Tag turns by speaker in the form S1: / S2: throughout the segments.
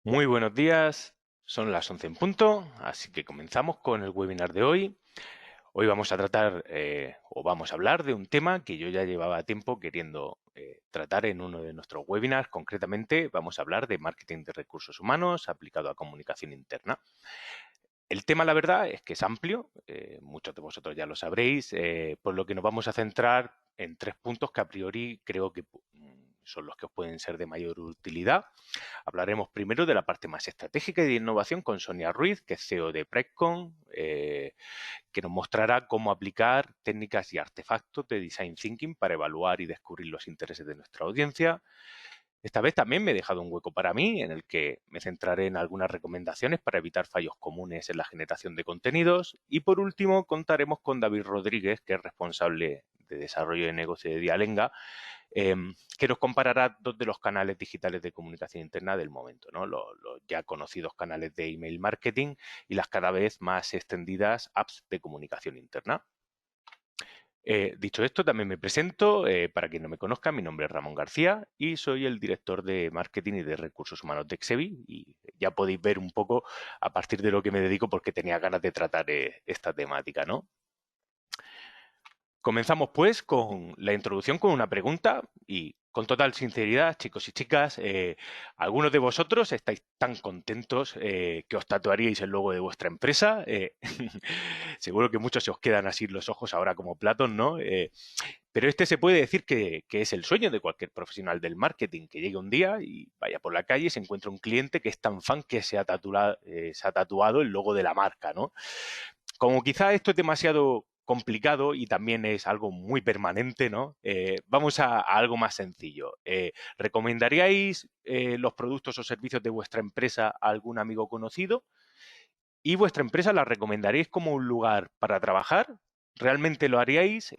S1: Muy buenos días, son las 11 en punto, así que comenzamos con el webinar de hoy. Hoy vamos a tratar o vamos a hablar de un tema que yo ya llevaba tiempo queriendo tratar en uno de nuestros webinars. Concretamente, vamos a hablar de marketing de recursos humanos aplicado a comunicación interna. El tema, la verdad, es que es amplio, muchos de vosotros ya lo sabréis, por lo que nos vamos a centrar en tres puntos que a priori creo que son los que os pueden ser de mayor utilidad. Hablaremos primero de la parte más estratégica y de innovación con Sonia Ruiz, que es CEO de Precon, que nos mostrará cómo aplicar técnicas y artefactos de Design Thinking para evaluar y descubrir los intereses de nuestra audiencia. Esta vez también me he dejado un hueco para mí, en el que me centraré en algunas recomendaciones para evitar fallos comunes en la generación de contenidos. Y por último, contaremos con David Rodríguez, que es responsable de desarrollo de negocio de Dialenga, que nos comparará dos de los canales digitales de comunicación interna del momento, ¿no? Los ya conocidos canales de email marketing y las cada vez más extendidas apps de comunicación interna. Dicho esto, también me presento. Para quien no me conozca, mi nombre es Ramón García y soy el director de marketing y de recursos humanos de Exevi. Y ya podéis ver un poco a partir de lo que me dedico porque tenía ganas de tratar esta temática, ¿no? Comenzamos pues con la introducción con una pregunta y con total sinceridad, chicos y chicas, ¿algunos de vosotros estáis tan contentos que os tatuaríais el logo de vuestra empresa? Seguro que muchos se os quedan así los ojos ahora como platos, ¿no? Pero este se puede decir que es el sueño de cualquier profesional del marketing, que llegue un día y vaya por la calle y se encuentra un cliente que es tan fan que se ha tatuado el logo de la marca, ¿no? Como quizá esto es demasiado complicado y también es algo muy permanente, ¿no? Vamos a algo más sencillo. ¿Recomendaríais los productos o servicios de vuestra empresa a algún amigo conocido? ¿Y vuestra empresa la recomendaríais como un lugar para trabajar? ¿Realmente lo haríais?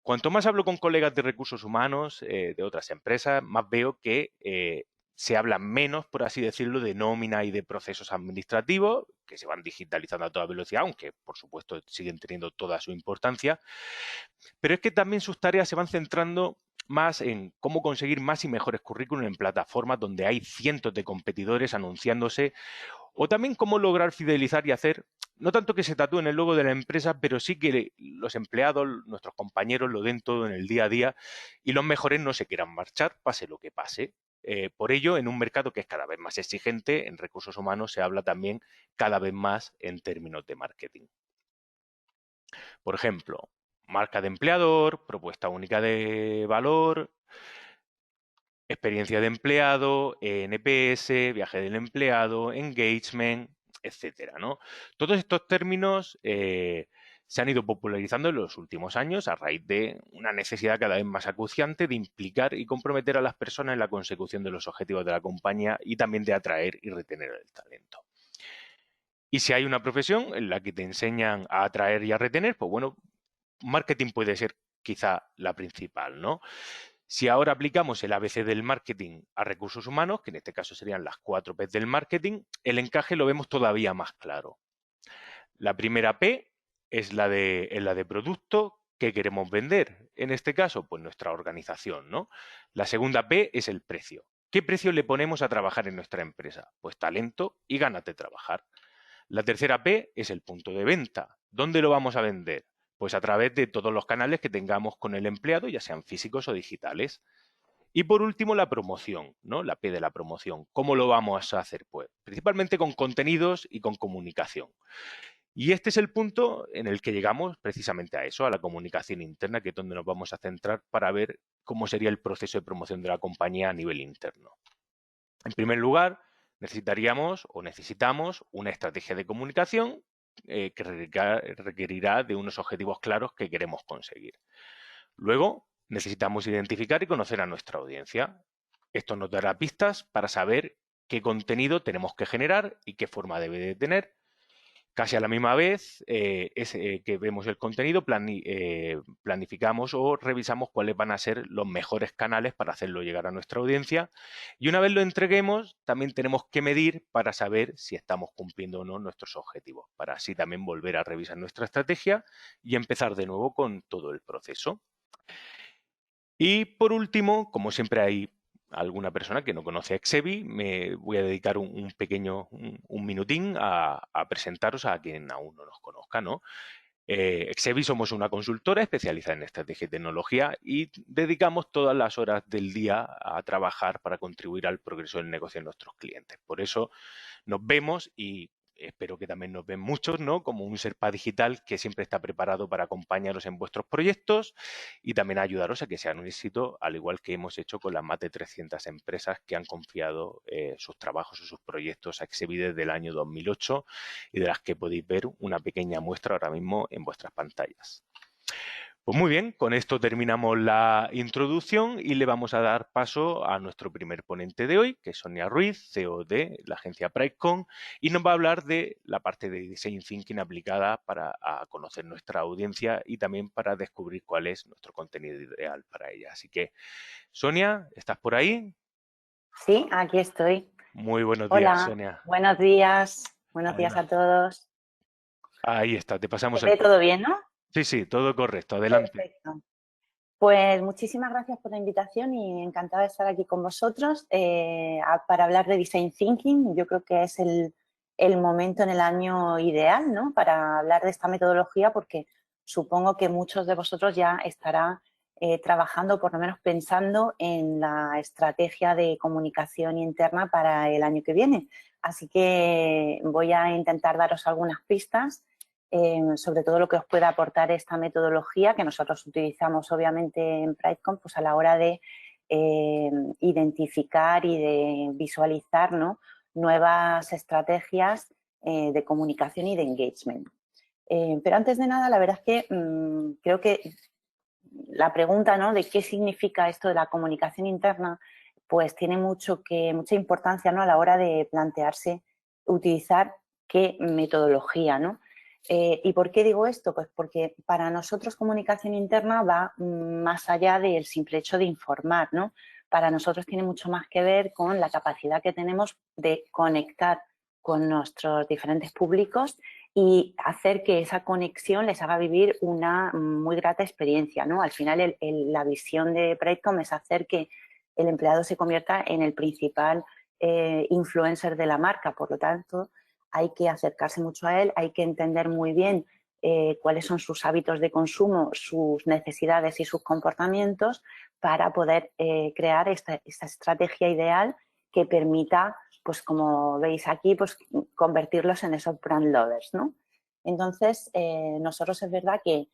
S1: Cuanto más hablo con colegas de recursos humanos de otras empresas, más veo que se habla menos, por así decirlo, de nómina y de procesos administrativos, que se van digitalizando a toda velocidad, aunque por supuesto siguen teniendo toda su importancia. Pero es que también sus tareas se van centrando más en cómo conseguir más y mejores currículum en plataformas donde hay cientos de competidores anunciándose, o también cómo lograr fidelizar y hacer, no tanto que se tatúen el logo de la empresa, pero sí que los empleados, nuestros compañeros, lo den todo en el día a día y los mejores no se quieran marchar, pase lo que pase. Por ello, en un mercado que es cada vez más exigente, en recursos humanos se habla también cada vez más en términos de marketing. Por ejemplo, marca de empleador, propuesta única de valor, experiencia de empleado, NPS, viaje del empleado, engagement, etcétera, ¿no? Todos estos términos se han ido popularizando en los últimos años a raíz de una necesidad cada vez más acuciante de implicar y comprometer a las personas en la consecución de los objetivos de la compañía y también de atraer y retener el talento. Y si hay una profesión en la que te enseñan a atraer y a retener, pues bueno, marketing puede ser quizá la principal, ¿no? Si ahora aplicamos el ABC del marketing a recursos humanos, que en este caso serían las 4 P del marketing, el encaje lo vemos todavía más claro. La primera P es la de producto que queremos vender. En este caso, pues nuestra organización, ¿no? La segunda P es el precio. ¿Qué precio le ponemos a trabajar en nuestra empresa? Pues talento y ganas de trabajar. La tercera P es el punto de venta. ¿Dónde lo vamos a vender? Pues a través de todos los canales que tengamos con el empleado, ya sean físicos o digitales. Y por último, la promoción, ¿no? La P de la promoción. ¿Cómo lo vamos a hacer? Pues principalmente con contenidos y con comunicación. Y este es el punto en el que llegamos precisamente a eso, a la comunicación interna, que es donde nos vamos a centrar para ver cómo sería el proceso de promoción de la compañía a nivel interno. En primer lugar, necesitaríamos o necesitamos una estrategia de comunicación que requerirá de unos objetivos claros que queremos conseguir. Luego, necesitamos identificar y conocer a nuestra audiencia. Esto nos dará pistas para saber qué contenido tenemos que generar y qué forma debe de tener. Casi a la misma vez que vemos el contenido, planificamos o revisamos cuáles van a ser los mejores canales para hacerlo llegar a nuestra audiencia. Y una vez lo entreguemos, también tenemos que medir para saber si estamos cumpliendo o no nuestros objetivos, para así también volver a revisar nuestra estrategia y empezar de nuevo con todo el proceso. Y por último, como siempre hay alguna persona que no conoce a Exevi, me voy a dedicar un pequeño, un minutín a presentaros a quien aún no nos conozca, ¿no? Exevi somos una consultora especializada en estrategia y tecnología y dedicamos todas las horas del día a trabajar para contribuir al progreso del negocio de nuestros clientes. Por eso nos vemos y espero que también nos ven muchos, ¿no? Como un Sherpa digital que siempre está preparado para acompañaros en vuestros proyectos y también ayudaros a que sean un éxito, al igual que hemos hecho con las más de 300 empresas que han confiado sus trabajos o sus proyectos a Exevi desde el año 2008 y de las que podéis ver una pequeña muestra ahora mismo en vuestras pantallas. Pues muy bien, con esto terminamos la introducción y le vamos a dar paso a nuestro primer ponente de hoy, que es Sonia Ruiz, CEO de la agencia PriceCon, y nos va a hablar de la parte de Design Thinking aplicada para conocer nuestra audiencia y también para descubrir cuál es nuestro contenido ideal para ella. Así que, Sonia, ¿estás por ahí?
S2: Sí, aquí estoy.
S1: Muy buenos días,
S2: Hola,
S1: Sonia.
S2: buenos días. Buenos días
S1: Adela-
S2: a todos.
S1: Ahí está, te
S2: ¿Se
S1: pasamos el...
S2: ve todo bien, no?
S1: Sí, sí, todo correcto, adelante.
S2: Perfecto. Pues muchísimas gracias por la invitación y encantada de estar aquí con vosotros para hablar de Design Thinking. Yo creo que es el momento en el año ideal, ¿no? Para hablar de esta metodología porque supongo que muchos de vosotros ya estarán trabajando, por lo menos pensando en la estrategia de comunicación interna para el año que viene. Así que voy a intentar daros algunas pistas sobre todo lo que os puede aportar esta metodología que nosotros utilizamos obviamente en PrideCon pues a la hora de identificar y de visualizar, ¿no?, nuevas estrategias de comunicación y de engagement. Pero antes de nada, la verdad es que creo que la pregunta, ¿no?, de qué significa esto de la comunicación interna, pues tiene mucha importancia, ¿no?, a la hora de plantearse utilizar qué metodología, ¿no? ¿Y por qué digo esto? Pues porque para nosotros comunicación interna va más allá del simple hecho de informar, ¿no? Para nosotros tiene mucho más que ver con la capacidad que tenemos de conectar con nuestros diferentes públicos y hacer que esa conexión les haga vivir una muy grata experiencia, ¿no? Al final, la visión de PrideCon es hacer que el empleado se convierta en el principal influencer de la marca. Por lo tanto, hay que acercarse mucho a él, hay que entender muy bien cuáles son sus hábitos de consumo, sus necesidades y sus comportamientos para poder crear esta estrategia ideal que permita, pues como veis aquí, pues convertirlos en esos brand lovers, ¿no? Entonces, nosotros es verdad que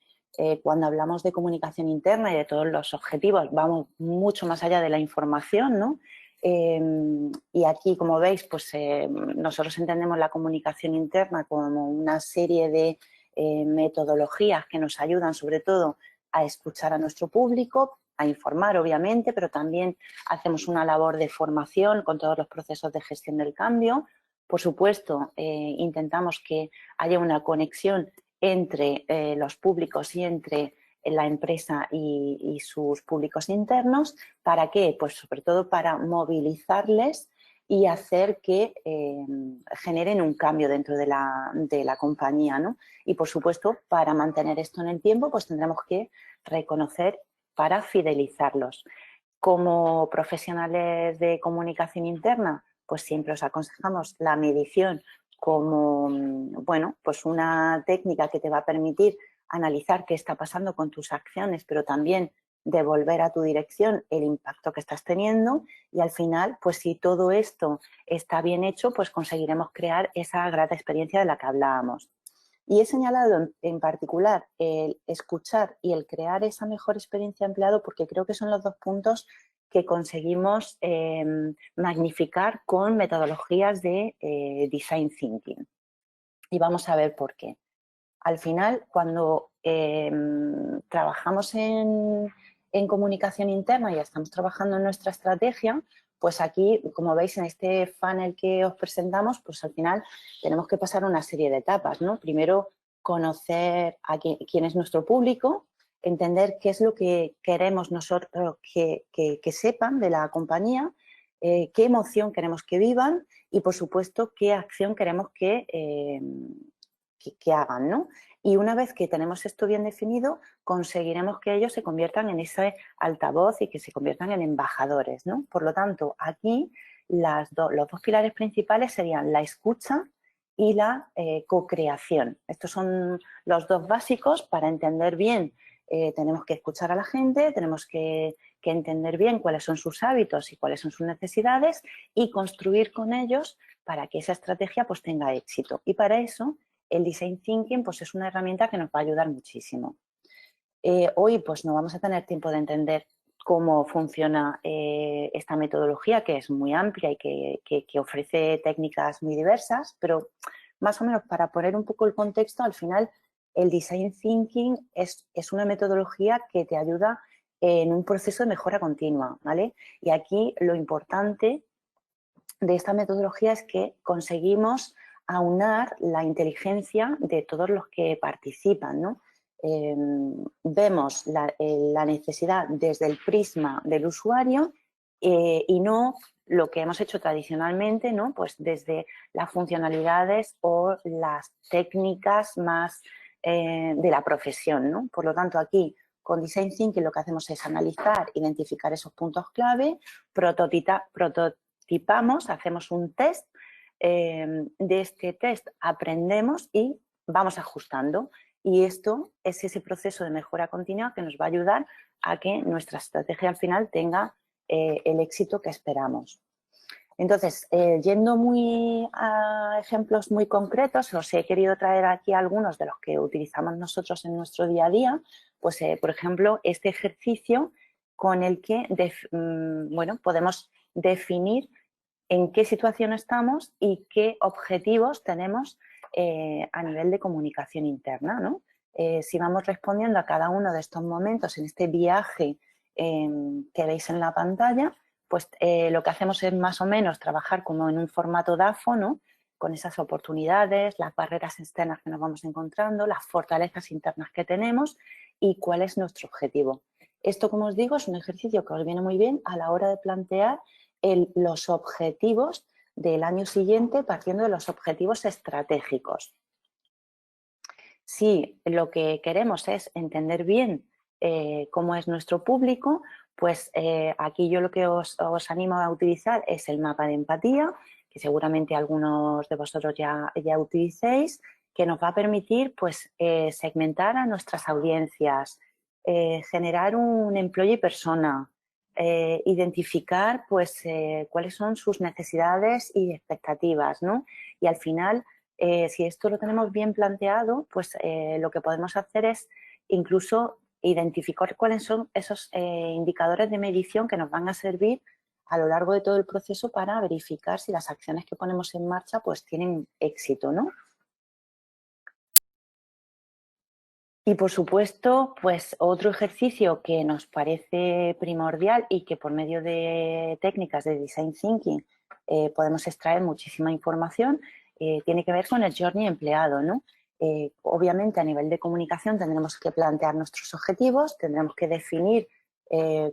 S2: cuando hablamos de comunicación interna y de todos los objetivos, vamos mucho más allá de la información, ¿no? Y aquí, como veis, pues nosotros entendemos la comunicación interna como una serie de metodologías que nos ayudan sobre todo a escuchar a nuestro público, a informar obviamente, pero también hacemos una labor de formación con todos los procesos de gestión del cambio. Por supuesto, intentamos que haya una conexión entre los públicos y entre la empresa y sus públicos internos. ¿Para qué? Pues sobre todo para movilizarles y hacer que generen un cambio dentro de la compañía, ¿no? Y, por supuesto, para mantener esto en el tiempo, pues tendremos que reconocer para fidelizarlos. Como profesionales de comunicación interna, pues siempre os aconsejamos la medición como, bueno, pues una técnica que te va a permitir analizar qué está pasando con tus acciones, pero también devolver a tu dirección el impacto que estás teniendo y al final, pues si todo esto está bien hecho, pues conseguiremos crear esa grata experiencia de la que hablábamos. Y he señalado en particular el escuchar y el crear esa mejor experiencia de empleado porque creo que son los dos puntos que conseguimos magnificar con metodologías de Design Thinking. Y vamos a ver por qué. Al final, cuando trabajamos en comunicación interna y estamos trabajando en nuestra estrategia, pues aquí, como veis en este funnel que os presentamos, pues al final tenemos que pasar una serie de etapas, ¿no? Primero, conocer a quién es nuestro público, entender qué es lo que queremos nosotros que sepan de la compañía, qué emoción queremos que vivan y, por supuesto, qué acción queremos que que hagan, ¿no? Y una vez que tenemos esto bien definido, conseguiremos que ellos se conviertan en ese altavoz y que se conviertan en embajadores, ¿no? Por lo tanto, aquí los dos pilares principales serían la escucha y la co-creación. Estos son los dos básicos para entender bien. Tenemos que escuchar a la gente, tenemos que entender bien cuáles son sus hábitos y cuáles son sus necesidades y construir con ellos para que esa estrategia pues tenga éxito. Y para eso el Design Thinking pues es una herramienta que nos va a ayudar muchísimo. Hoy pues no vamos a tener tiempo de entender cómo funciona esta metodología, que es muy amplia y que ofrece técnicas muy diversas, pero más o menos para poner un poco el contexto, al final el Design Thinking es una metodología que te ayuda en un proceso de mejora continua, ¿vale? Y aquí lo importante de esta metodología es que conseguimos aunar la inteligencia de todos los que participan, ¿no? Vemos la necesidad desde el prisma del usuario y no lo que hemos hecho tradicionalmente, ¿no? Pues desde las funcionalidades o las técnicas más de la profesión, ¿no? Por lo tanto, aquí con Design Thinking lo que hacemos es analizar, identificar esos puntos clave, prototipamos, hacemos un test, de este test aprendemos y vamos ajustando. Y esto es ese proceso de mejora continua que nos va a ayudar a que nuestra estrategia al final tenga el éxito que esperamos. Entonces, yendo muy a ejemplos muy concretos, os he querido traer aquí algunos de los que utilizamos nosotros en nuestro día a día, pues por ejemplo, este ejercicio con el que bueno, podemos definir en qué situación estamos y qué objetivos tenemos a nivel de comunicación interna, ¿no? Si vamos respondiendo a cada uno de estos momentos en este viaje que veis en la pantalla, pues lo que hacemos es más o menos trabajar como en un formato DAFO, ¿no? Con esas oportunidades, las barreras externas que nos vamos encontrando, las fortalezas internas que tenemos y cuál es nuestro objetivo. Esto, como os digo, es un ejercicio que os viene muy bien a la hora de plantear los objetivos del año siguiente partiendo de los objetivos estratégicos. Si lo que queremos es entender bien cómo es nuestro público, pues aquí yo lo que os animo a utilizar es el mapa de empatía, que seguramente algunos de vosotros ya utilicéis, que nos va a permitir pues, segmentar a nuestras audiencias, generar un employee persona, identificar pues, cuáles son sus necesidades y expectativas, ¿no? Y al final, si esto lo tenemos bien planteado, pues lo que podemos hacer es incluso identificar cuáles son esos indicadores de medición que nos van a servir a lo largo de todo el proceso para verificar si las acciones que ponemos en marcha pues tienen éxito, ¿no? Y por supuesto, pues otro ejercicio que nos parece primordial y que por medio de técnicas de Design Thinking podemos extraer muchísima información, tiene que ver con el journey empleado, ¿no? Obviamente a nivel de comunicación tendremos que plantear nuestros objetivos, tendremos que definir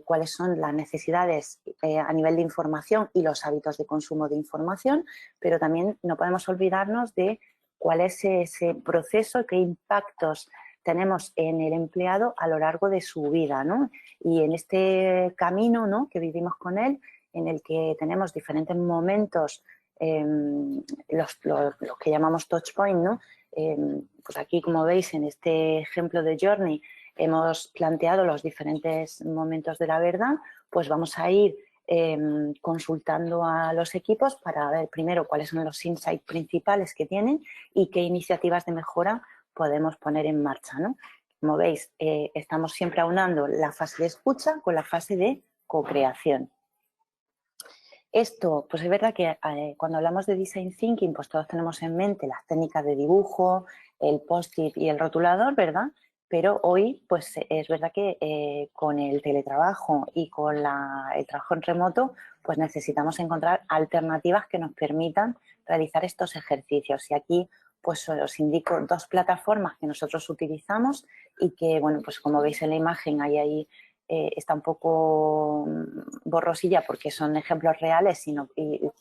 S2: cuáles son las necesidades a nivel de información y los hábitos de consumo de información, pero también no podemos olvidarnos de cuál es ese proceso, qué impactos tenemos en el empleado a lo largo de su vida, ¿no? Y en este camino, ¿no?, que vivimos con él, en el que tenemos diferentes momentos, los que llamamos touch point, ¿no? Pues aquí, como veis, en este ejemplo de Journey, hemos planteado los diferentes momentos de la verdad, pues vamos a ir consultando a los equipos para ver primero cuáles son los insights principales que tienen y qué iniciativas de mejora podemos poner en marcha, ¿no? Como veis, estamos siempre aunando la fase de escucha con la fase de co-creación. Esto, pues es verdad que cuando hablamos de Design Thinking, pues todos tenemos en mente las técnicas de dibujo, el post-it y el rotulador, ¿verdad? Pero hoy, pues es verdad que con el teletrabajo y con el trabajo en remoto, pues necesitamos encontrar alternativas que nos permitan realizar estos ejercicios. Y aquí pues os indico dos plataformas que nosotros utilizamos y que, bueno, pues como veis en la imagen hay ahí está un poco borrosilla porque son ejemplos reales y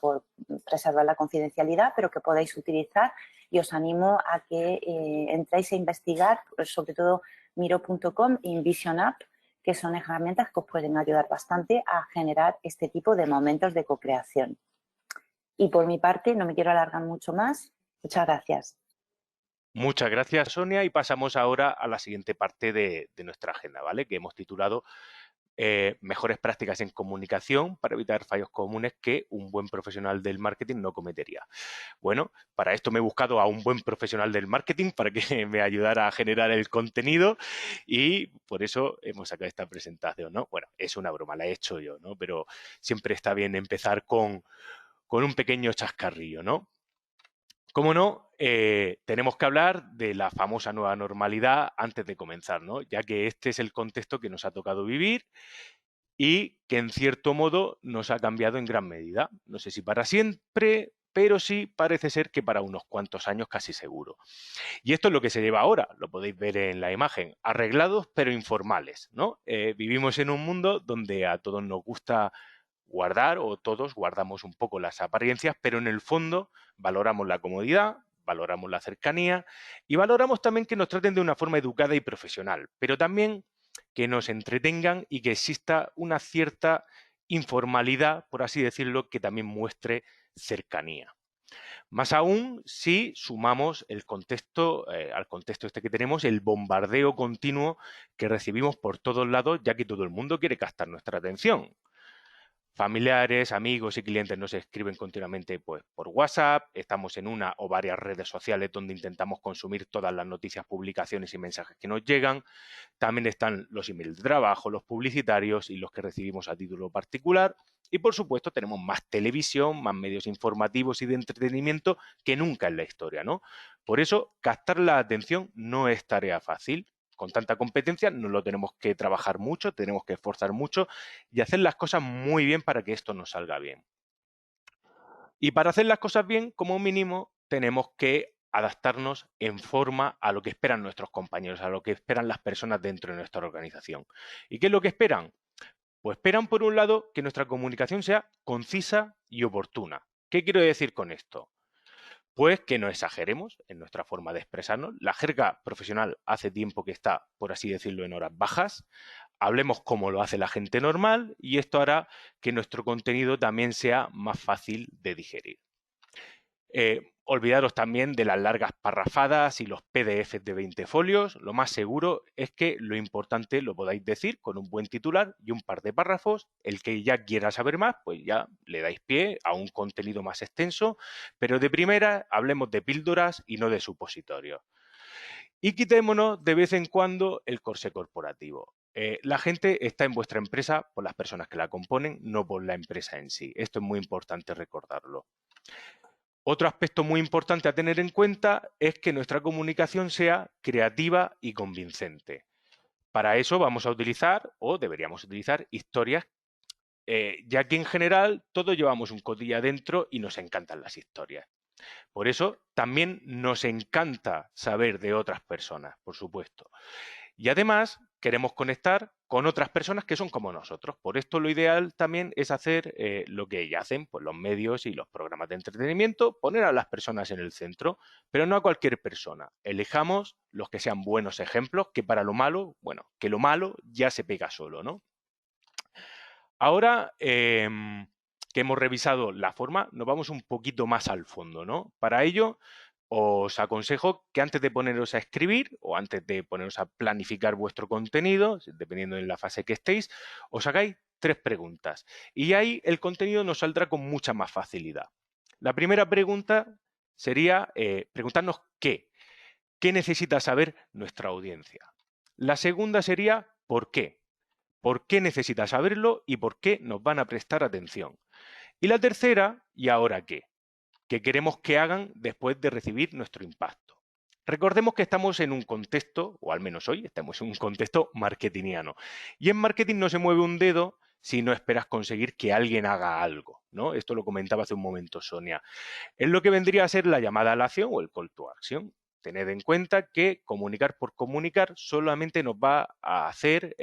S2: por preservar la confidencialidad, pero que podéis utilizar, y os animo a que entréis a investigar, sobre todo Miro.com y Envision App, que son herramientas que os pueden ayudar bastante a generar este tipo de momentos de co-creación. Y por mi parte, no me quiero alargar mucho más. Muchas gracias.
S1: Muchas gracias, Sonia, y pasamos ahora a la siguiente parte de nuestra agenda, ¿vale? Que hemos titulado Mejores prácticas en comunicación para evitar fallos comunes que un buen profesional del marketing no cometería. Bueno, para esto me he buscado a un buen profesional del marketing para que me ayudara a generar el contenido y por eso hemos sacado esta presentación, ¿no? Bueno, es una broma, la he hecho yo, ¿no? Pero siempre está bien empezar con un pequeño chascarrillo, ¿no? Cómo no, tenemos que hablar de la famosa nueva normalidad antes de comenzar, ¿no? Ya que este es el contexto que nos ha tocado vivir y que en cierto modo nos ha cambiado en gran medida. No sé si para siempre, pero sí parece ser que para unos cuantos años casi seguro. Y esto es lo que se lleva ahora, lo podéis ver en la imagen, arreglados pero informales, ¿no? Vivimos en un mundo donde a todos nos gusta guardar, o todos guardamos un poco las apariencias, pero en el fondo valoramos la comodidad, valoramos la cercanía y valoramos también que nos traten de una forma educada y profesional, pero también que nos entretengan y que exista una cierta informalidad, por así decirlo, que también muestre cercanía. Más aún si sumamos el contexto, al contexto este que tenemos, el bombardeo continuo que recibimos por todos lados, ya que todo el mundo quiere captar nuestra atención. Familiares, amigos y clientes nos escriben continuamente pues, por WhatsApp, estamos en una o varias redes sociales donde intentamos consumir todas las noticias, publicaciones y mensajes que nos llegan. También están los emails de trabajo, los publicitarios y los que recibimos a título particular. Y por supuesto tenemos más televisión, más medios informativos y de entretenimiento que nunca en la historia, ¿no? Por eso, captar la atención no es tarea fácil. Con tanta competencia nos lo tenemos que trabajar mucho, tenemos que esforzar mucho y hacer las cosas muy bien para que esto nos salga bien. Y para hacer las cosas bien, como mínimo, tenemos que adaptarnos en forma a lo que esperan nuestros compañeros, a lo que esperan las personas dentro de nuestra organización. ¿Y qué es lo que esperan? Pues esperan, por un lado, que nuestra comunicación sea concisa y oportuna. ¿Qué quiero decir con esto? Pues que no exageremos en nuestra forma de expresarnos. La jerga profesional hace tiempo que está, por así decirlo, en horas bajas. Hablemos como lo hace la gente normal y esto hará que nuestro contenido también sea más fácil de digerir. Olvidaros también de las largas parrafadas y los PDFs de 20 folios. Lo más seguro es que lo importante lo podáis decir con un buen titular y un par de párrafos. El que ya quiera saber más, pues ya le dais pie a un contenido más extenso. Pero de primera, hablemos de píldoras y no de supositorios. Y quitémonos de vez en cuando el corsé corporativo. La gente está en vuestra empresa por las personas que la componen, no por la empresa en sí. Esto es muy importante recordarlo. Otro aspecto muy importante a tener en cuenta es que nuestra comunicación sea creativa y convincente. Para eso vamos a utilizar, o deberíamos utilizar, historias, ya que en general todos llevamos un cotilla adentro y nos encantan las historias. Por eso también nos encanta saber de otras personas, por supuesto. Y además queremos conectar con otras personas que son como nosotros. Por esto lo ideal también es hacer lo que ya hacen pues, los medios y los programas de entretenimiento, poner a las personas en el centro, pero no a cualquier persona. Elijamos los que sean buenos ejemplos, que para lo malo, bueno, que lo malo ya se pega solo, ¿no? Ahora que hemos revisado la forma, nos vamos un poquito más al fondo, ¿no? Para ello, os aconsejo que antes de poneros a escribir o antes de poneros a planificar vuestro contenido, dependiendo de la fase que estéis, os hagáis 3 preguntas. Y ahí el contenido nos saldrá con mucha más facilidad. La primera pregunta sería preguntarnos qué. ¿Qué necesita saber nuestra audiencia? La segunda sería ¿por qué? ¿Por qué necesita saberlo y por qué nos van a prestar atención? Y la tercera, ¿y ahora qué? ¿Qué queremos que hagan después de recibir nuestro impacto? Recordemos que estamos en un contexto, o al menos hoy estamos en un contexto marketingiano. Y en marketing no se mueve un dedo si no esperas conseguir que alguien haga algo, ¿no? Esto lo comentaba hace un momento Sonia. Es lo que vendría a ser la llamada a la acción o el call to action. tened en cuenta que comunicar por comunicar solamente nos va a hacer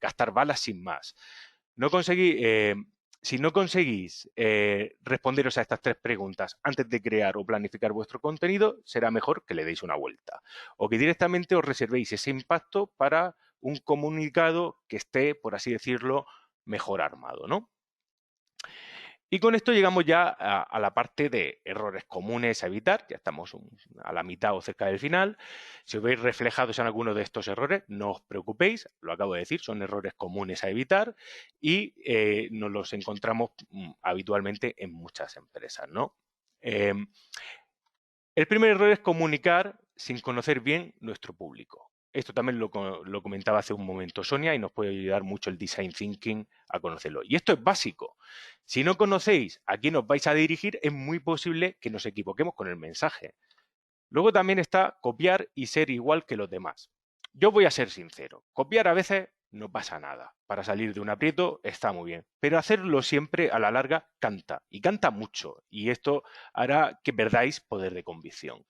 S1: gastar balas sin más. Si no conseguís responderos a estas 3 preguntas antes de crear o planificar vuestro contenido, será mejor que le deis una vuelta o que directamente os reservéis ese impacto para un comunicado que esté, por así decirlo, mejor armado, ¿no? Y con esto llegamos ya a la parte de errores comunes a evitar, ya estamos a la mitad o cerca del final. Si os veis reflejados en alguno de estos errores, no os preocupéis, lo acabo de decir, son errores comunes a evitar y nos los encontramos habitualmente en muchas empresas, ¿no? El primer error es comunicar sin conocer bien nuestro público. Esto también lo comentaba hace un momento Sonia y nos puede ayudar mucho el design thinking a conocerlo. Y esto es básico. Si no conocéis a quién os vais a dirigir, es muy posible que nos equivoquemos con el mensaje. Luego también está copiar y ser igual que los demás. Yo voy a ser sincero, copiar a veces no pasa nada. Para salir de un aprieto está muy bien, pero hacerlo siempre a la larga canta, y canta mucho, y esto hará que perdáis poder de convicción.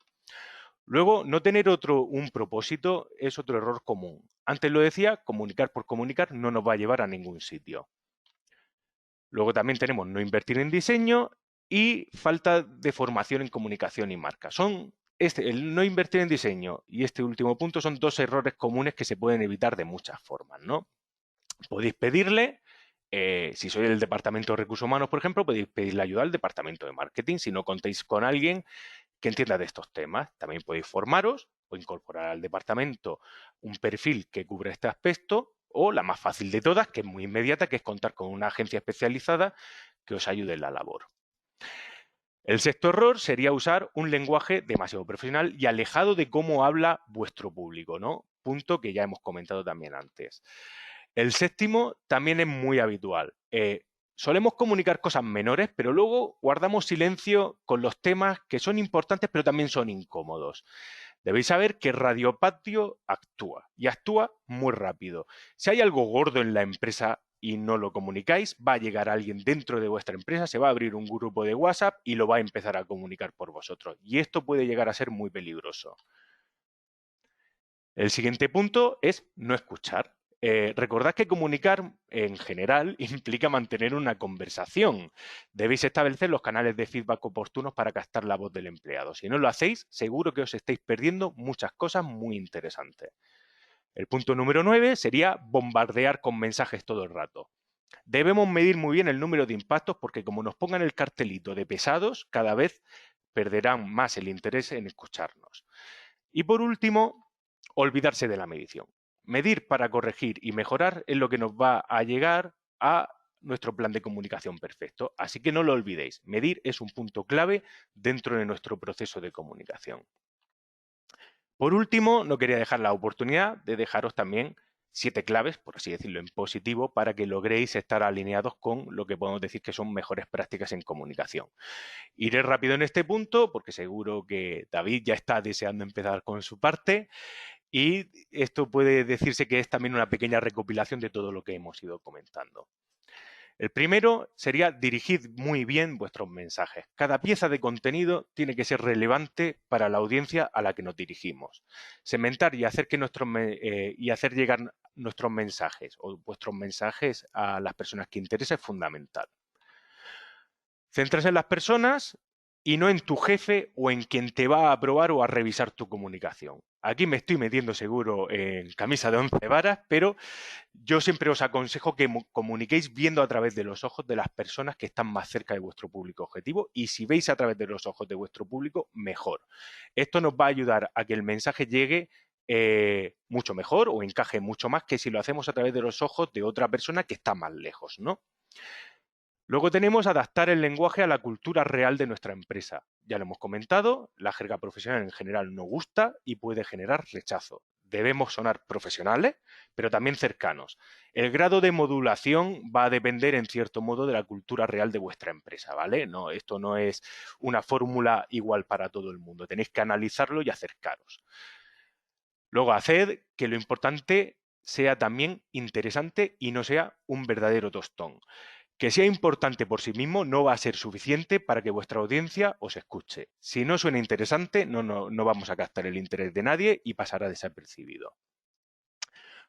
S1: Luego, no tener un propósito es otro error común. Antes lo decía, comunicar por comunicar no nos va a llevar a ningún sitio. Luego también tenemos no invertir en diseño y falta de formación en comunicación y marca. El no invertir en diseño y este último punto son 2 errores comunes que se pueden evitar de muchas formas, ¿no? Podéis pedirle, si sois del departamento de recursos humanos, por ejemplo, podéis pedirle ayuda al departamento de marketing si no contáis con alguien que entienda de estos temas. También podéis formaros o incorporar al departamento un perfil que cubra este aspecto, o la más fácil de todas, que es muy inmediata, que es contar con una agencia especializada que os ayude en la labor. El sexto error sería usar un lenguaje demasiado profesional y alejado de cómo habla vuestro público, ¿no? Punto que ya hemos comentado también antes. El séptimo también es muy habitual. Solemos comunicar cosas menores, pero luego guardamos silencio con los temas que son importantes, pero también son incómodos. Debéis saber que Radio Patio actúa y actúa muy rápido. Si hay algo gordo en la empresa y no lo comunicáis, va a llegar alguien dentro de vuestra empresa, se va a abrir un grupo de WhatsApp y lo va a empezar a comunicar por vosotros. Y esto puede llegar a ser muy peligroso. El siguiente punto es no escuchar. Recordad que comunicar en general implica mantener una conversación. Debéis establecer los canales de feedback oportunos para captar la voz del empleado. Si no lo hacéis, seguro que os estáis perdiendo muchas cosas muy interesantes. El punto número 9 sería bombardear con mensajes todo el rato. Debemos medir muy bien el número de impactos porque como nos pongan el cartelito de pesados, cada vez perderán más el interés en escucharnos. Y por último, olvidarse de la medición. Medir para corregir y mejorar es lo que nos va a llegar a nuestro plan de comunicación perfecto. Así que no lo olvidéis. Medir es un punto clave dentro de nuestro proceso de comunicación. Por último, no quería dejar la oportunidad de dejaros también 7 claves, por así decirlo, en positivo, para que logréis estar alineados con lo que podemos decir que son mejores prácticas en comunicación. Iré rápido en este punto porque seguro que David ya está deseando empezar con su parte y esto puede decirse que es también una pequeña recopilación de todo lo que hemos ido comentando. El primero sería dirigir muy bien vuestros mensajes. Cada pieza de contenido tiene que ser relevante para la audiencia a la que nos dirigimos. Segmentar y hacer llegar nuestros mensajes o vuestros mensajes a las personas que interesa es fundamental. Centrarse en las personas y no en tu jefe o en quien te va a aprobar o a revisar tu comunicación. Aquí me estoy metiendo seguro en camisa de 11 varas, pero yo siempre os aconsejo que comuniquéis viendo a través de los ojos de las personas que están más cerca de vuestro público objetivo y si veis a través de los ojos de vuestro público, mejor. Esto nos va a ayudar a que el mensaje llegue mucho mejor o encaje mucho más que si lo hacemos a través de los ojos de otra persona que está más lejos, ¿no? Luego tenemos adaptar el lenguaje a la cultura real de nuestra empresa. Ya lo hemos comentado, la jerga profesional en general no gusta y puede generar rechazo. Debemos sonar profesionales, pero también cercanos. El grado de modulación va a depender, en cierto modo, de la cultura real de vuestra empresa, ¿vale? No, esto no es una fórmula igual para todo el mundo. Tenéis que analizarlo y acercaros. Luego, haced que lo importante sea también interesante y no sea un verdadero tostón. Que sea importante por sí mismo no va a ser suficiente para que vuestra audiencia os escuche. Si no suena interesante, no vamos a captar el interés de nadie y pasará desapercibido.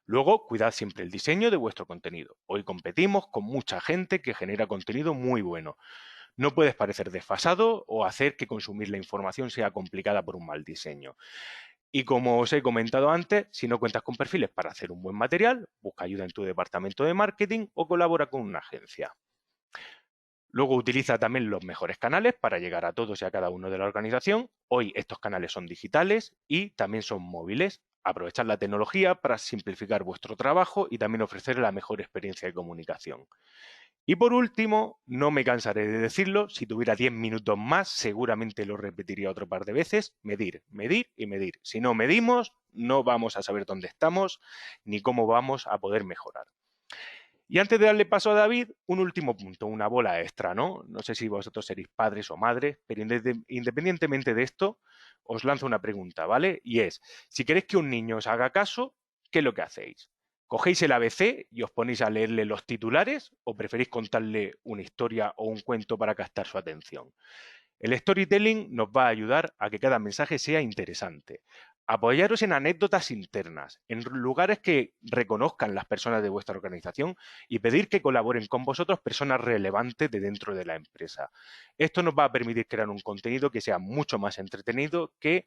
S1: Luego, cuidad siempre el diseño de vuestro contenido. Hoy competimos con mucha gente que genera contenido muy bueno. No puedes parecer desfasado o hacer que consumir la información sea complicada por un mal diseño. Y como os he comentado antes, si no cuentas con perfiles para hacer un buen material, busca ayuda en tu departamento de marketing o colabora con una agencia. Luego utiliza también los mejores canales para llegar a todos y a cada uno de la organización. Hoy estos canales son digitales y también son móviles. Aprovechad la tecnología para simplificar vuestro trabajo y también ofrecer la mejor experiencia de comunicación. Y por último, no me cansaré de decirlo, si tuviera 10 minutos más, seguramente lo repetiría otro par de veces, medir, medir y medir. Si no medimos, no vamos a saber dónde estamos ni cómo vamos a poder mejorar. Y antes de darle paso a David, un último punto, una bola extra, ¿no? No sé si vosotros seréis padres o madres, pero independientemente de esto, os lanzo una pregunta, ¿vale? Y es, si queréis que un niño os haga caso, ¿qué es lo que hacéis? ¿Cogéis el ABC y os ponéis a leerle los titulares o preferís contarle una historia o un cuento para captar su atención? El storytelling nos va a ayudar a que cada mensaje sea interesante. Apoyaros en anécdotas internas, en lugares que reconozcan las personas de vuestra organización y pedir que colaboren con vosotros personas relevantes de dentro de la empresa. Esto nos va a permitir crear un contenido que sea mucho más entretenido que,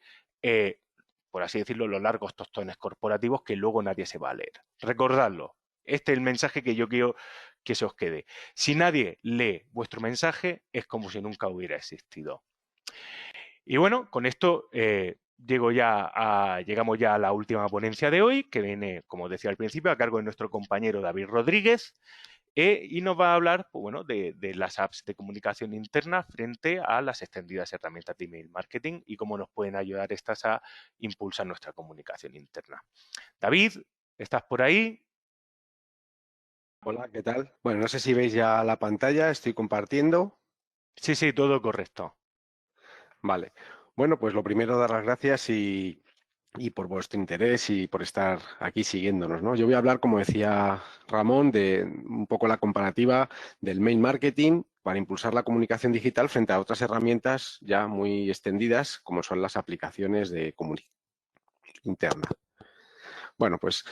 S1: por así decirlo, los largos tostones corporativos que luego nadie se va a leer. Recordadlo. Este es el mensaje que yo quiero que se os quede. Si nadie lee vuestro mensaje, es como si nunca hubiera existido. Y bueno, con esto llegamos ya a la última ponencia de hoy, que viene, como decía al principio, a cargo de nuestro compañero David Rodríguez, y nos va a hablar, pues bueno, de las apps de comunicación interna frente a las extendidas herramientas de email marketing y cómo nos pueden ayudar estas a impulsar nuestra comunicación interna. David, ¿estás por ahí?
S3: Hola, ¿qué tal? Bueno, no sé si veis ya la pantalla, estoy compartiendo.
S1: Sí, sí, todo correcto.
S3: Vale. Bueno, pues lo primero, dar las gracias y por vuestro interés y por estar aquí siguiéndonos, ¿no? Yo voy a hablar, como decía Ramón, de un poco la comparativa del mail marketing para impulsar la comunicación digital frente a otras herramientas ya muy extendidas, como son las aplicaciones de comunicación interna. Bueno, pues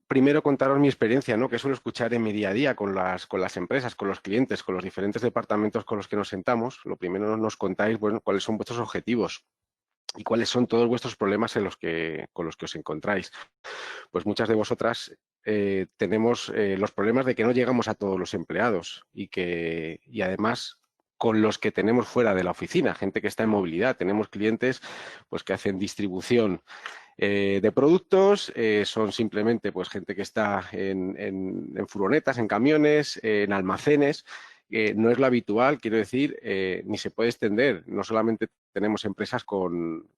S3: primero contaros mi experiencia, ¿no? Que suelo escuchar en mi día a día con las empresas, con los clientes, con los diferentes departamentos con los que nos sentamos. Lo primero nos contáis, bueno, cuáles son vuestros objetivos y cuáles son todos vuestros problemas con los que os encontráis. Pues muchas de vosotras tenemos los problemas de que no llegamos a todos los empleados y además con los que tenemos fuera de la oficina, gente que está en movilidad. Tenemos clientes pues, que hacen distribución de productos, son simplemente pues gente que está en furgonetas, en camiones, en almacenes. No es lo habitual, quiero decir, ni se puede extender. No solamente tenemos empresas con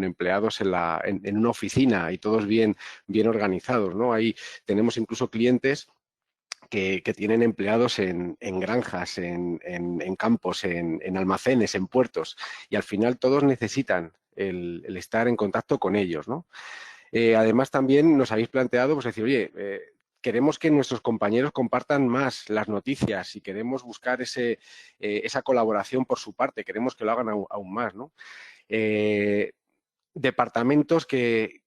S3: empleados en una oficina y todos bien organizados, ¿no? Ahí tenemos incluso clientes que tienen empleados en granjas, en campos, en almacenes, en puertos, y al final todos necesitan el estar en contacto con ellos, ¿no? Además, también nos habéis planteado, pues decir, oye, queremos que nuestros compañeros compartan más las noticias y queremos buscar esa colaboración por su parte, queremos que lo hagan aún más, ¿no? Departamentos que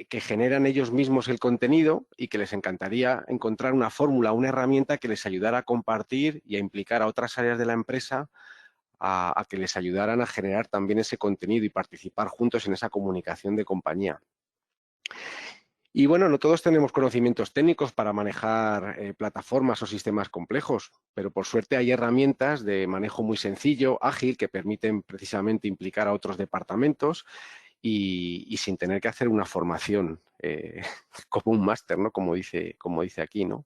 S3: generan ellos mismos el contenido y que les encantaría encontrar una fórmula, una herramienta que les ayudara a compartir y a implicar a otras áreas de la empresa a que les ayudaran a generar también ese contenido y participar juntos en esa comunicación de compañía. Y bueno, no todos tenemos conocimientos técnicos para manejar plataformas o sistemas complejos, pero por suerte hay herramientas de manejo muy sencillo, ágil, que permiten precisamente implicar a otros departamentos y sin tener que hacer una formación como un máster, ¿no? Como dice aquí, ¿no?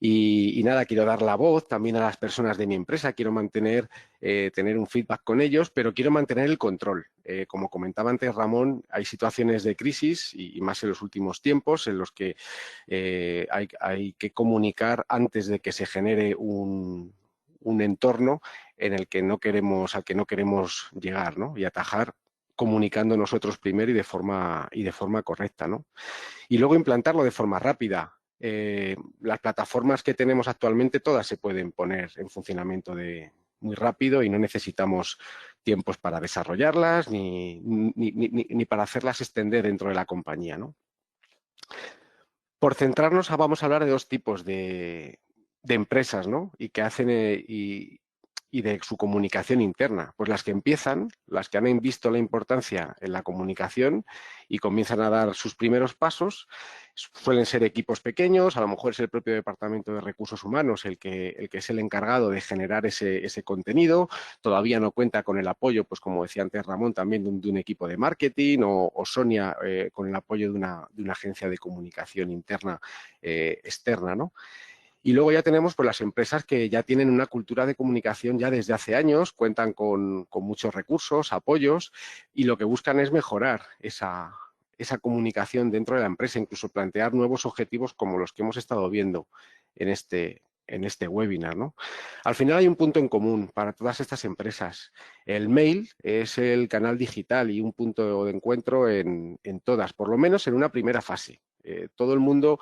S3: Y nada, quiero dar la voz también a las personas de mi empresa, quiero tener un feedback con ellos, pero quiero mantener el control. Como comentaba antes Ramón, hay situaciones de crisis y más en los últimos tiempos en los que hay que comunicar antes de que se genere un entorno en el que al que no queremos llegar, ¿no? Y atajar comunicando nosotros primero y de forma correcta, ¿no? Y luego implantarlo de forma rápida. las plataformas que tenemos actualmente todas se pueden poner en funcionamiento muy rápido y no necesitamos tiempos para desarrollarlas ni para hacerlas extender dentro de la compañía, ¿no? Por centrarnos, vamos a hablar de dos tipos de empresas, ¿no? Y que hacen y de su comunicación interna. Pues las que empiezan, las que han visto la importancia en la comunicación y comienzan a dar sus primeros pasos, suelen ser equipos pequeños, a lo mejor es el propio departamento de recursos humanos el que es el encargado de generar ese contenido, todavía no cuenta con el apoyo, pues como decía antes Ramón, también de un equipo de marketing o Sonia con el apoyo de una agencia de comunicación interna externa, ¿no? Y luego ya tenemos pues, las empresas que ya tienen una cultura de comunicación ya desde hace años, cuentan con muchos recursos, apoyos, y lo que buscan es mejorar esa comunicación dentro de la empresa, incluso plantear nuevos objetivos como los que hemos estado viendo en este webinar, ¿no? Al final hay un punto en común para todas estas empresas. El mail es el canal digital y un punto de encuentro en todas, por lo menos en una primera fase. Todo el mundo,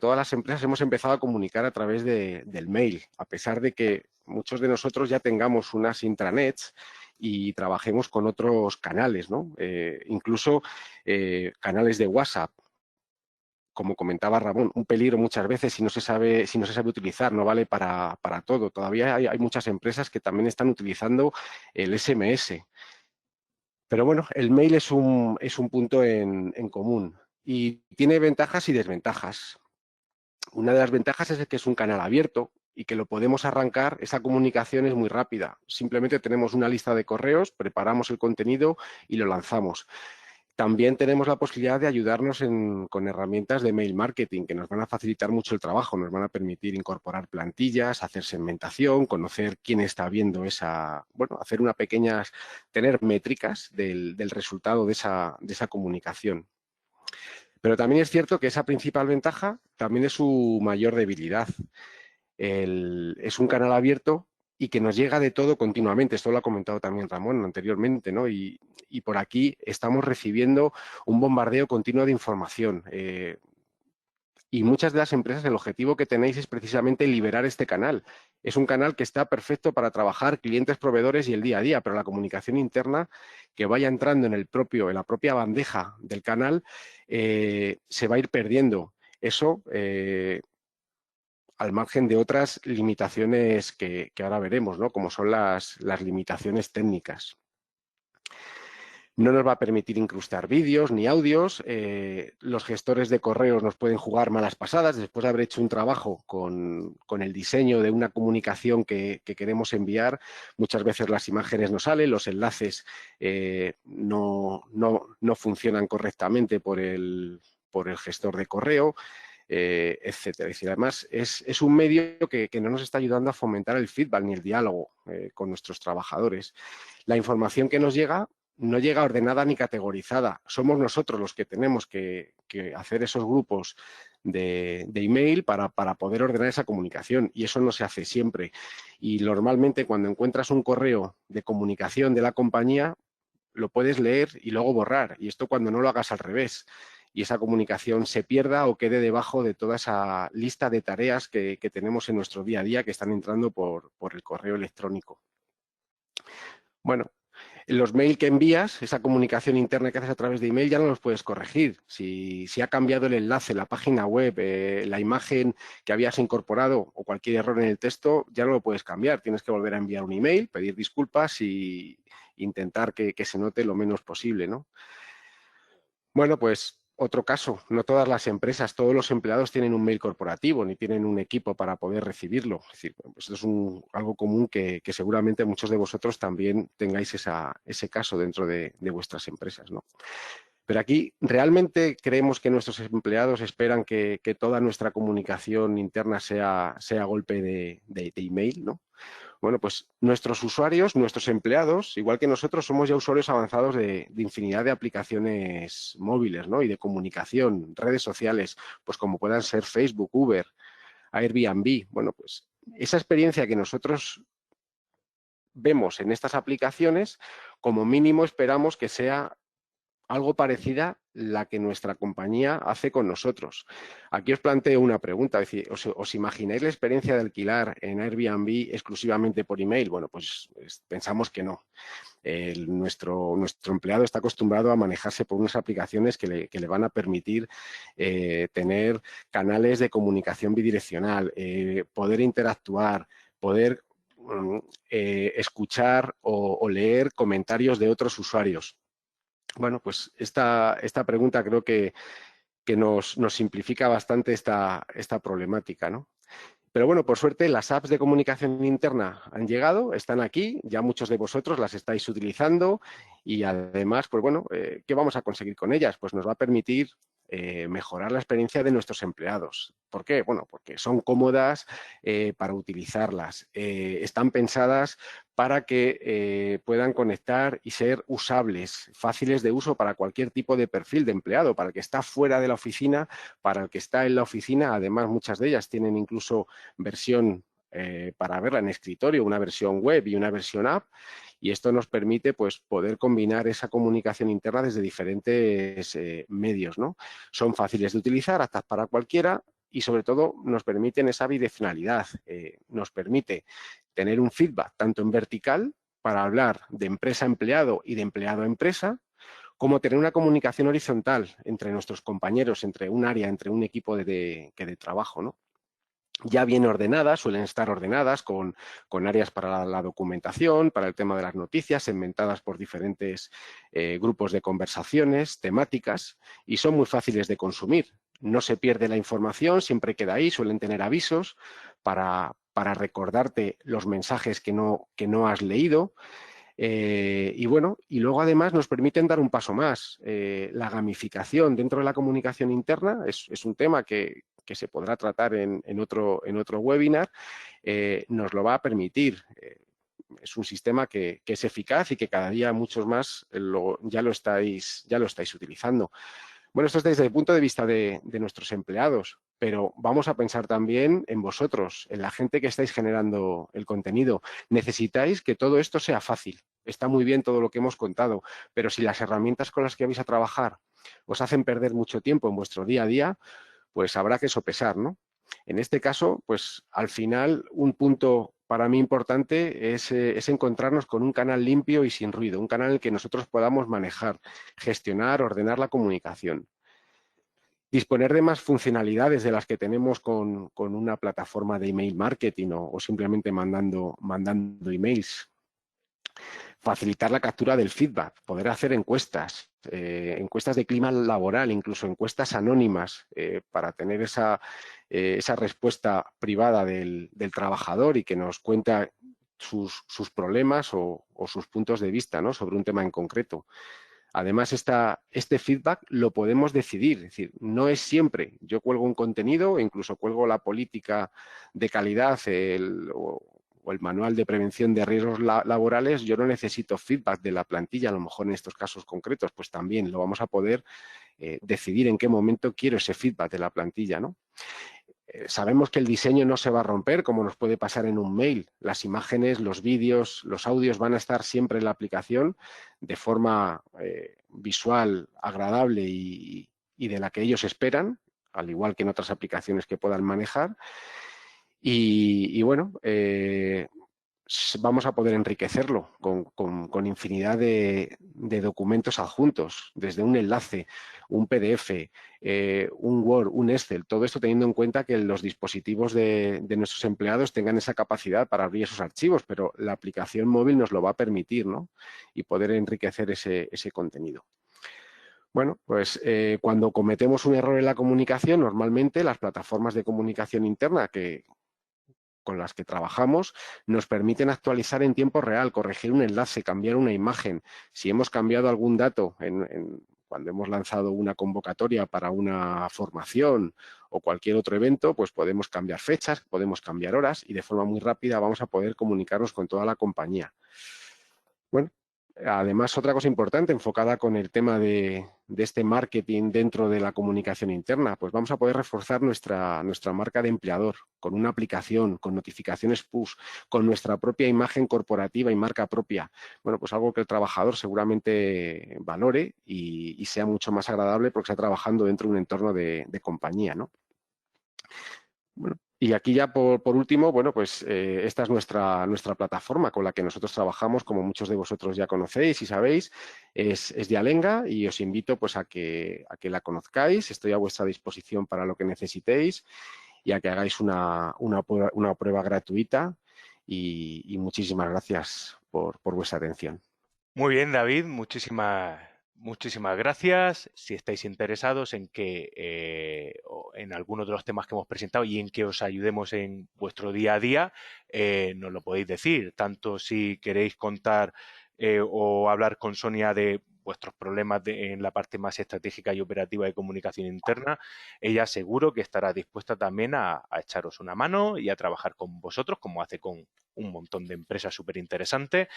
S3: todas las empresas hemos empezado a comunicar a través del mail, a pesar de que muchos de nosotros ya tengamos unas intranets y trabajemos con otros canales, ¿no? Incluso canales de WhatsApp. Como comentaba Ramón, un peligro muchas veces si no se sabe utilizar, no vale para todo. Todavía hay muchas empresas que también están utilizando el SMS. Pero bueno, el mail es un punto en común y tiene ventajas y desventajas. Una de las ventajas es que es un canal abierto y que lo podemos arrancar, esa comunicación es muy rápida. Simplemente tenemos una lista de correos, preparamos el contenido y lo lanzamos. También tenemos la posibilidad de ayudarnos con herramientas de mail marketing que nos van a facilitar mucho el trabajo, nos van a permitir incorporar plantillas, hacer segmentación, conocer quién está viendo hacer tener métricas del resultado de esa comunicación. Pero también es cierto que esa principal ventaja también es su mayor debilidad. Es un canal abierto y que nos llega de todo continuamente. Esto lo ha comentado también Ramón anteriormente, ¿no? Y por aquí estamos recibiendo un bombardeo continuo de información. Y muchas de las empresas, el objetivo que tenéis es precisamente liberar este canal. Es un canal que está perfecto para trabajar clientes, proveedores y el día a día, pero la comunicación interna que vaya entrando en la propia bandeja del canal se va a ir perdiendo. Eso al margen de otras limitaciones que ahora veremos, ¿no? Como son las limitaciones técnicas. No nos va a permitir incrustar vídeos ni audios. Los gestores de correos nos pueden jugar malas pasadas después de haber hecho un trabajo con el diseño de una comunicación que queremos enviar. Muchas veces las imágenes no salen, los enlaces no funcionan correctamente por el gestor de correo. Etcétera. Es decir, además, es un medio que no nos está ayudando a fomentar el feedback ni el diálogo con nuestros trabajadores. La información que nos llega no llega ordenada ni categorizada. Somos nosotros los que tenemos que hacer esos grupos de email para poder ordenar esa comunicación y eso no se hace siempre. Y normalmente cuando encuentras un correo de comunicación de la compañía, lo puedes leer y luego borrar. Y esto cuando no lo hagas al revés y esa comunicación se pierda o quede debajo de toda esa lista de tareas que tenemos en nuestro día a día que están entrando por el correo electrónico. Bueno, los mails que envías, esa comunicación interna que haces a través de email ya no los puedes corregir. Si ha cambiado el enlace, la página web, la imagen que habías incorporado o cualquier error en el texto, ya no lo puedes cambiar. Tienes que volver a enviar un email, pedir disculpas y intentar que se note lo menos posible, ¿no? Bueno, pues otro caso, no todas las empresas, todos los empleados tienen un mail corporativo ni tienen un equipo para poder recibirlo. Es decir, esto es algo común que seguramente muchos de vosotros también tengáis ese caso dentro de vuestras empresas, ¿no? Pero aquí, ¿realmente creemos que nuestros empleados esperan que toda nuestra comunicación interna sea a golpe de email, ¿no? Bueno, pues nuestros usuarios, nuestros empleados, igual que nosotros, somos ya usuarios avanzados de infinidad de aplicaciones móviles, ¿no? Y de comunicación, redes sociales, pues como puedan ser Facebook, Uber, Airbnb. Bueno, pues esa experiencia que nosotros vemos en estas aplicaciones, como mínimo esperamos que sea algo parecida la que nuestra compañía hace con nosotros. Aquí os planteo una pregunta, es decir, ¿os imagináis la experiencia de alquilar en Airbnb exclusivamente por email? Bueno, pues pensamos que no. Nuestro empleado está acostumbrado a manejarse por unas aplicaciones que le van a permitir tener canales de comunicación bidireccional, poder interactuar, poder escuchar o leer comentarios de otros usuarios. Bueno, pues esta pregunta creo que nos simplifica bastante esta problemática, ¿no? Pero bueno, por suerte las apps de comunicación interna han llegado, están aquí, ya muchos de vosotros las estáis utilizando y además, pues bueno, ¿qué vamos a conseguir con ellas? Pues nos va a permitir mejorar la experiencia de nuestros empleados. ¿Por qué? Bueno, porque son cómodas para utilizarlas, están pensadas para que puedan conectar y ser usables, fáciles de uso para cualquier tipo de perfil de empleado, para el que está fuera de la oficina, para el que está en la oficina. Además, muchas de ellas tienen incluso versión para verla en escritorio, una versión web y una versión app, y esto nos permite pues, poder combinar esa comunicación interna desde diferentes medios, ¿no? Son fáciles de utilizar, aptas para cualquiera y sobre todo nos permiten esa bidireccionalidad, nos permite tener un feedback tanto en vertical para hablar de empresa a empleado y de empleado a empresa, como tener una comunicación horizontal entre nuestros compañeros, entre un área, entre un equipo de trabajo, ¿no? Ya bien ordenadas, suelen estar ordenadas con áreas para la documentación, para el tema de las noticias, segmentadas por diferentes grupos de conversaciones, temáticas, y son muy fáciles de consumir. No se pierde la información, siempre queda ahí, suelen tener avisos para recordarte los mensajes que no has leído. Y bueno, y luego además nos permiten dar un paso más. La gamificación dentro de la comunicación interna es un tema que se podrá tratar en otro webinar, nos lo va a permitir. Es un sistema que es eficaz y que cada día muchos más ya lo estáis utilizando. Bueno, esto es desde el punto de vista de nuestros empleados, pero vamos a pensar también en vosotros, en la gente que estáis generando el contenido. Necesitáis que todo esto sea fácil. Está muy bien todo lo que hemos contado, pero si las herramientas con las que vais a trabajar os hacen perder mucho tiempo en vuestro día a día, pues habrá que sopesar, ¿no? En este caso, pues al final un punto para mí importante es encontrarnos con un canal limpio y sin ruido, un canal en el que nosotros podamos manejar, gestionar, ordenar la comunicación. Disponer de más funcionalidades de las que tenemos con una plataforma de email marketing o simplemente mandando emails. Facilitar la captura del feedback, poder hacer encuestas, encuestas de clima laboral, incluso encuestas anónimas para tener esa respuesta privada del trabajador y que nos cuente sus problemas o sus puntos de vista, ¿no?, sobre un tema en concreto. Además, este feedback lo podemos decidir, es decir, no es siempre. Yo cuelgo un contenido, incluso cuelgo la política de calidad o el manual de prevención de riesgos laborales, yo no necesito feedback de la plantilla, a lo mejor en estos casos concretos, pues también lo vamos a poder decidir en qué momento quiero ese feedback de la plantilla, ¿no? Sabemos que el diseño no se va a romper, como nos puede pasar en un mail. Las imágenes, los vídeos, los audios van a estar siempre en la aplicación de forma visual, agradable y de la que ellos esperan, al igual que en otras aplicaciones que puedan manejar. Y bueno, vamos a poder enriquecerlo con infinidad de documentos adjuntos, desde un enlace, un PDF, un Word, un Excel, todo esto teniendo en cuenta que los dispositivos de nuestros empleados tengan esa capacidad para abrir esos archivos, pero la aplicación móvil nos lo va a permitir, ¿no?, y poder enriquecer ese contenido. Bueno, pues cuando cometemos un error en la comunicación, normalmente las plataformas de comunicación interna con las que trabajamos nos permiten actualizar en tiempo real, corregir un enlace, cambiar una imagen. Si hemos cambiado algún dato cuando hemos lanzado una convocatoria para una formación o cualquier otro evento, pues podemos cambiar fechas, podemos cambiar horas y de forma muy rápida vamos a poder comunicarnos con toda la compañía. Bueno, además otra cosa importante enfocada con el tema de este marketing dentro de la comunicación interna? Pues vamos a poder reforzar nuestra marca de empleador con una aplicación, con notificaciones push, con nuestra propia imagen corporativa y marca propia. Bueno, pues algo que el trabajador seguramente valore y sea mucho más agradable porque está trabajando dentro de un entorno de compañía, ¿no? Bueno, y aquí ya por último, bueno, pues esta es nuestra plataforma con la que nosotros trabajamos, como muchos de vosotros ya conocéis y sabéis, es Dialenga y os invito pues a que la conozcáis. Estoy a vuestra disposición para lo que necesitéis y a que hagáis una prueba gratuita y muchísimas gracias por vuestra atención.
S1: Muy bien, David, muchísimas gracias. Si estáis interesados en que o en alguno de los temas que hemos presentado y en que os ayudemos en vuestro día a día, nos lo podéis decir. Tanto si queréis contar o hablar con Sonia de vuestros problemas en la parte más estratégica y operativa de comunicación interna, ella seguro que estará dispuesta también a echaros una mano y a trabajar con vosotros, como hace con un montón de empresas súper interesantes.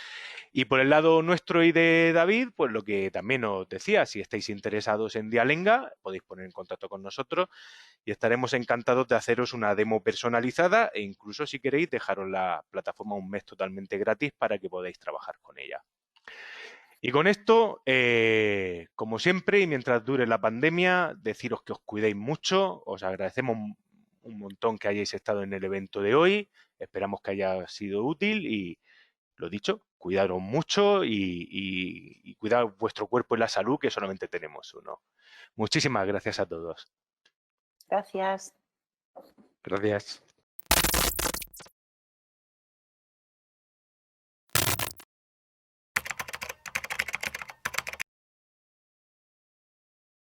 S1: Y por el lado nuestro y de David, pues lo que también os decía, si estáis interesados en Dialenga, podéis poner en contacto con nosotros y estaremos encantados de haceros una demo personalizada e incluso si queréis dejaros la plataforma un mes totalmente gratis para que podáis trabajar con ella. Y con esto, como siempre, y mientras dure la pandemia, deciros que os cuidéis mucho, os agradecemos un montón que hayáis estado en el evento de hoy, esperamos que haya sido útil y lo dicho, cuidaros mucho y cuidad vuestro cuerpo y la salud, que solamente tenemos uno. Muchísimas gracias a todos.
S2: Gracias.
S3: Gracias.